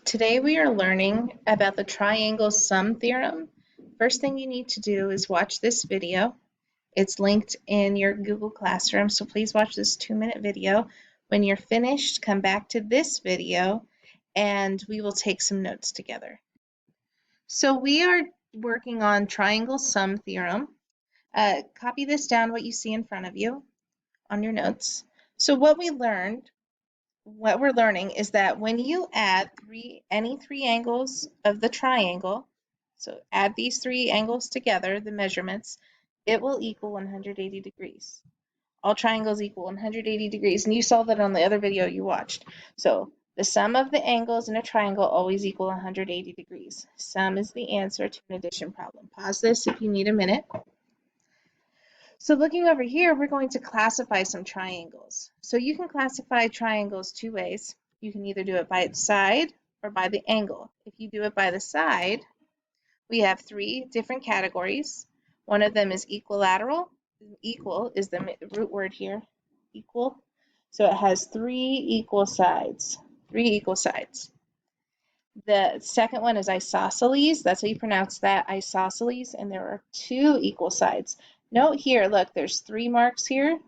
Today we are learning about the triangle sum theorem. First thing you need to do is watch this video. It's linked in your Google Classroom, so please watch this 2-minute video. When you're finished, come back to this video and we will take some notes together. So we are working on triangle sum theorem. Copy this down, what you see in front of you on your notes. So what we're learning is that when you add any three angles of the triangle, so add these three angles together, the measurements, it will equal 180 degrees. All triangles equal 180 degrees, and you saw that on the other video you watched. So the sum of the angles in a triangle always equal 180 degrees. Sum is the answer to an addition problem. Pause this if you need a minute. So looking over here, we're going to classify some triangles. So you can classify triangles two ways. You can either do it by its side or by the angle. If you do it by the side, we have three different categories. One of them is equilateral. Equal is the root word here, equal. So it has three equal sides. The second one is isosceles. That's how you pronounce that, isosceles, and there are two equal sides. Note here, look, there's 3 marks here,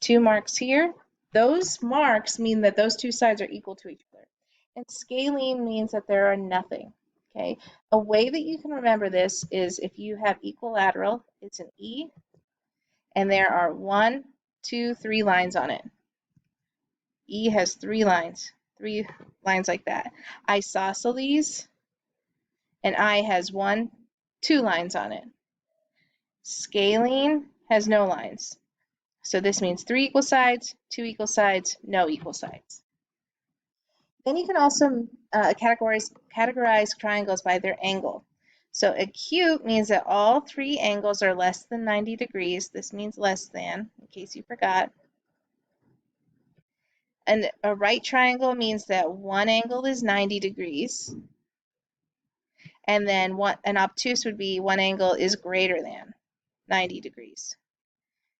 2 marks here. Those marks mean that those two sides are equal to each other. And scalene means that there are nothing, okay? A way that you can remember this is if you have equilateral, it's an E, and there are 1, 2, 3 lines on it. E has 3 lines like that. Isosceles, and I has 1, 2 lines on it. Scalene has no lines. So this means 3 equal sides, 2 equal sides, no equal sides. Then you can also categorize triangles by their angle. So acute means that all 3 angles are less than 90 degrees. This means less than, in case you forgot. And a right triangle means that one angle is 90 degrees. And then an obtuse would be one angle is greater than 90 degrees.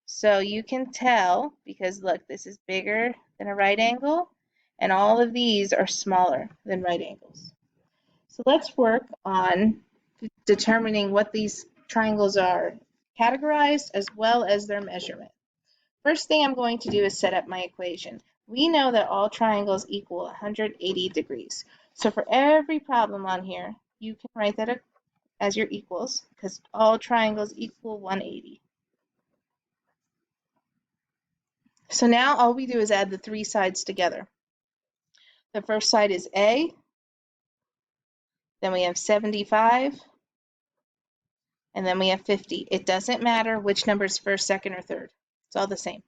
So you can tell, because look, this is bigger than a right angle, and all of these are smaller than right angles. So let's work on determining what these triangles are categorized as well as their measurement. First thing I'm going to do is set up my equation. We know that all triangles equal 180 degrees. So for every problem on here, you can write that as your equals, because all triangles equal 180. So now all we do is add the 3 sides together. The first side is A, then we have 75, and then we have 50. It doesn't matter which number is first, second, or third. It's all the same.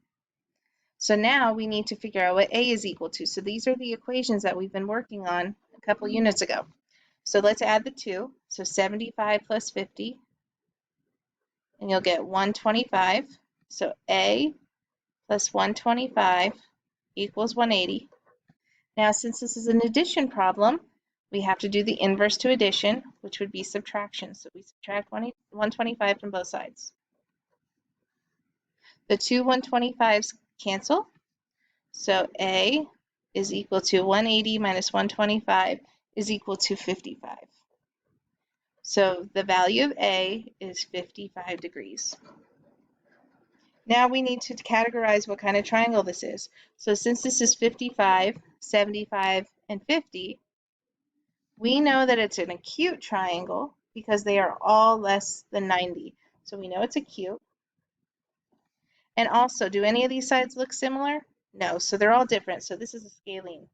So now we need to figure out what A is equal to. So these are the equations that we've been working on a couple units ago. So let's add the 2. So 75 plus 50, and you'll get 125. So A plus 125 equals 180. Now, since this is an addition problem, we have to do the inverse to addition, which would be subtraction. So we subtract 125 from both sides. The two 125s cancel. So A is equal to 180 minus 125 is equal to 55. So the value of A is 55 degrees. Now we need to categorize what kind of triangle this is. So since this is 55, 75, and 50, we know that it's an acute triangle because they are all less than 90. So we know it's acute. And also, do any of these sides look similar? No, so they're all different. So this is a scalene.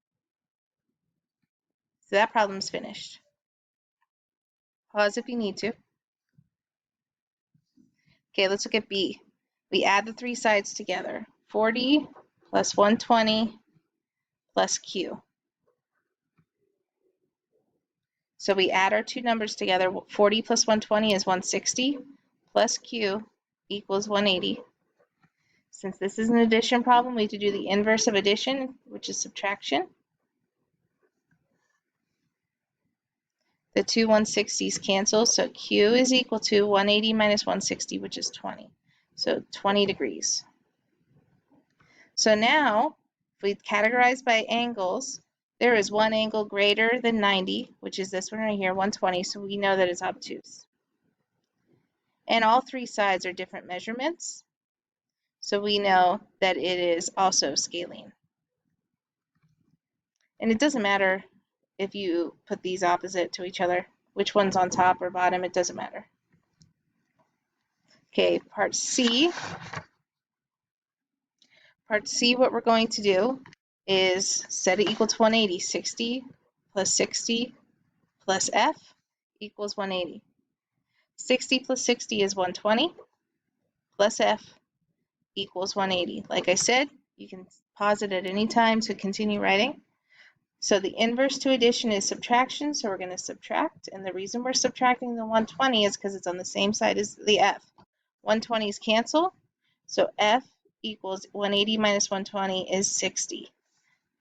So that problem's finished. Pause if you need to. Okay, let's look at B. We add the 3 sides together. 40 plus 120 plus Q. So we add our 2 numbers together. 40 plus 120 is 160 plus Q equals 180. Since this is an addition problem, we have to do the inverse of addition, which is subtraction. The two 160s cancel, so Q is equal to 180 minus 160, which is 20. So 20 degrees. So now, if we categorize by angles, There is one angle greater than 90, which is this one right here, 120, so we know that it's obtuse. And all three sides are different measurements, so we know that it is also scalene. And it doesn't matter if you put these opposite to each other, which one's on top or bottom, it doesn't matter. Okay, part C. Part C, what we're going to do is set it equal to 180. 60 plus 60 plus F equals 180. 60 plus 60 is 120 plus F equals 180. Like I said, you can pause it at any time to continue writing. So the inverse to addition is subtraction, so we're going to subtract. And the reason we're subtracting the 120 is because it's on the same side as the F. 120's cancel, so F equals 180 minus 120 is 60.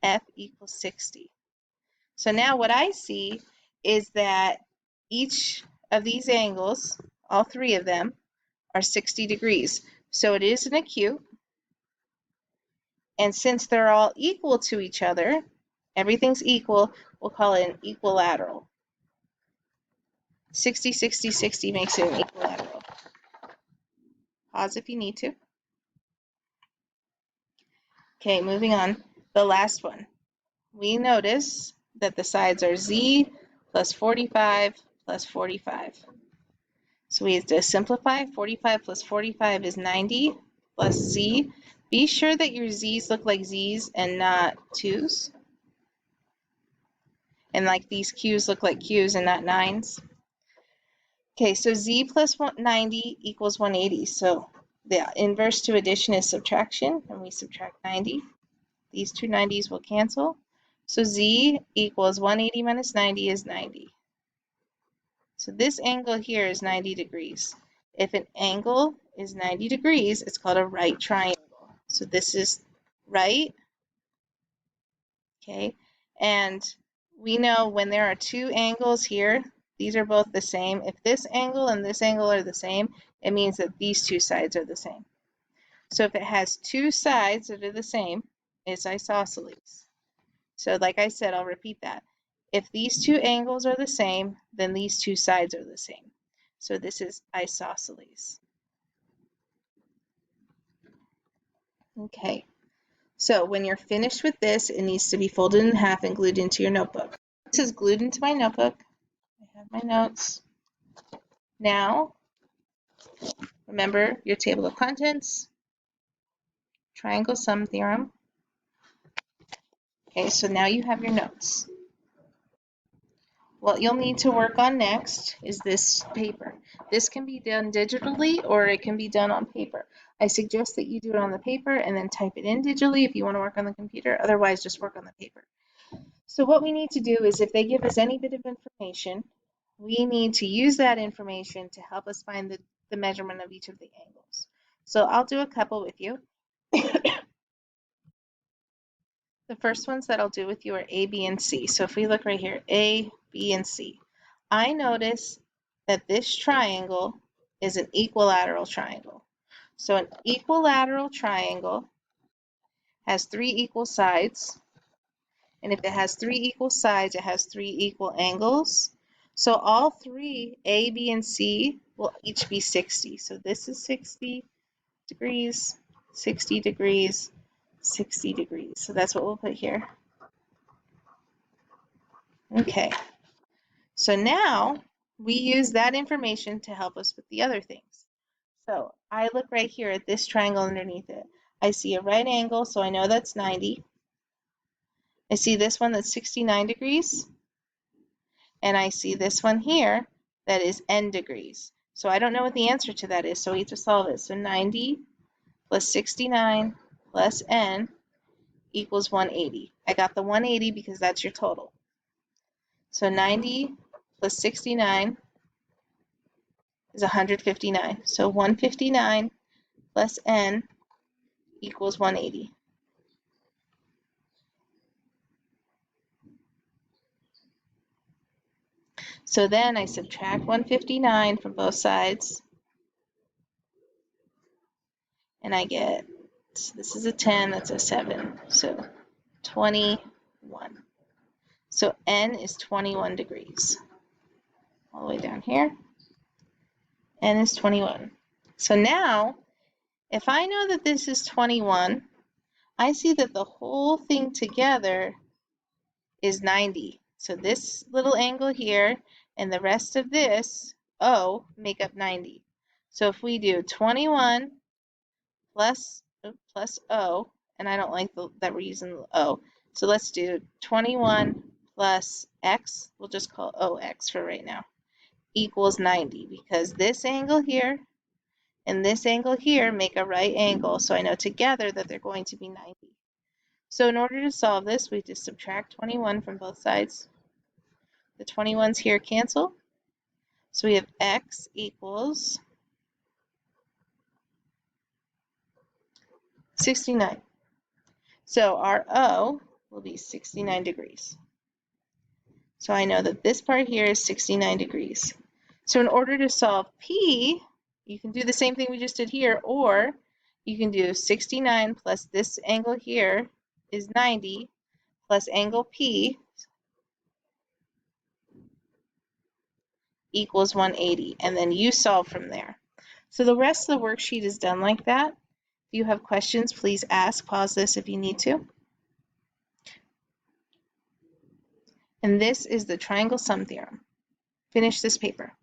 F equals 60. So now what I see is that each of these angles, all three of them, are 60 degrees. So it is an acute. And since they're all equal to each other, everything's equal, we'll call it an equilateral. 60, 60, 60 makes it an equilateral. Pause if you need to. Okay, moving on. The last one. We notice that the sides are z plus 45 plus 45. So we have to simplify. 45 plus 45 is 90 plus z. Be sure that your z's look like z's and not 2's. And like these q's look like q's and not 9's. Okay, so z plus 90 equals 180. So the inverse to addition is subtraction, and we subtract 90. These two 90s will cancel. So z equals 180 minus 90 is 90. So this angle here is 90 degrees. If an angle is 90 degrees, it's called a right triangle. So this is right, okay? And we know when there are two angles here, these are both the same. If this angle and this angle are the same, it means that these two sides are the same. So if it has two sides that are the same, it's isosceles. So like I said, I'll repeat that. If these two angles are the same, then these two sides are the same. So this is isosceles. Okay, so when you're finished with this, it needs to be folded in half and glued into your notebook. This is glued into my notebook. I have my notes. Now, remember your table of contents, triangle sum theorem. Okay, so now you have your notes. What you'll need to work on next is this paper. This can be done digitally or it can be done on paper. I suggest that you do it on the paper and then type it in digitally if you want to work on the computer. Otherwise, just work on the paper. So what we need to do is if they give us any bit of information, we need to use that information to help us find the measurement of each of the angles. So I'll do a couple with you. The first ones that I'll do with you are A, B, and C. So if we look right here, A, B, and C, I notice that this triangle is an equilateral triangle. So an equilateral triangle has three equal sides. And if it has three equal sides, it has three equal angles. So all three, A, B, and C, will each be 60. So this is 60 degrees, 60 degrees, 60 degrees. So that's what we'll put here. Okay, so now we use that information to help us with the other things. So I look right here at this triangle underneath it. I see a right angle, so I know that's 90. I see this one that's 69 degrees. And I see this one here that is n degrees. So I don't know what the answer to that is, so we have to solve it. So 90 plus 69 plus n equals 180. I got the 180 because that's your total. So 90 plus 69 is 159. So 159 plus n equals 180. So then I subtract 159 from both sides, and I get, this is a 10, that's a 7, so 21. So n is 21 degrees. All the way down here, n is 21. So now, if I know that this is 21, I see that the whole thing together is 90. So this little angle here and the rest of this, O, make up 90. So if we do 21 plus O, and I don't like that we're using O, so let's do 21 plus X, we'll just call OX for right now, equals 90, because this angle here and this angle here make a right angle, so I know together that they're going to be 90. So in order to solve this, we just subtract 21 from both sides. The 21s here cancel. So we have x equals 69. So our O will be 69 degrees. So I know that this part here is 69 degrees. So in order to solve P, you can do the same thing we just did here, or you can do 69 plus this angle here is 90 plus angle P equals 180, and then you solve from there. So the rest of the worksheet is done like that. If you have questions, please ask. Pause this if you need to. And this is the triangle sum theorem. Finish this paper.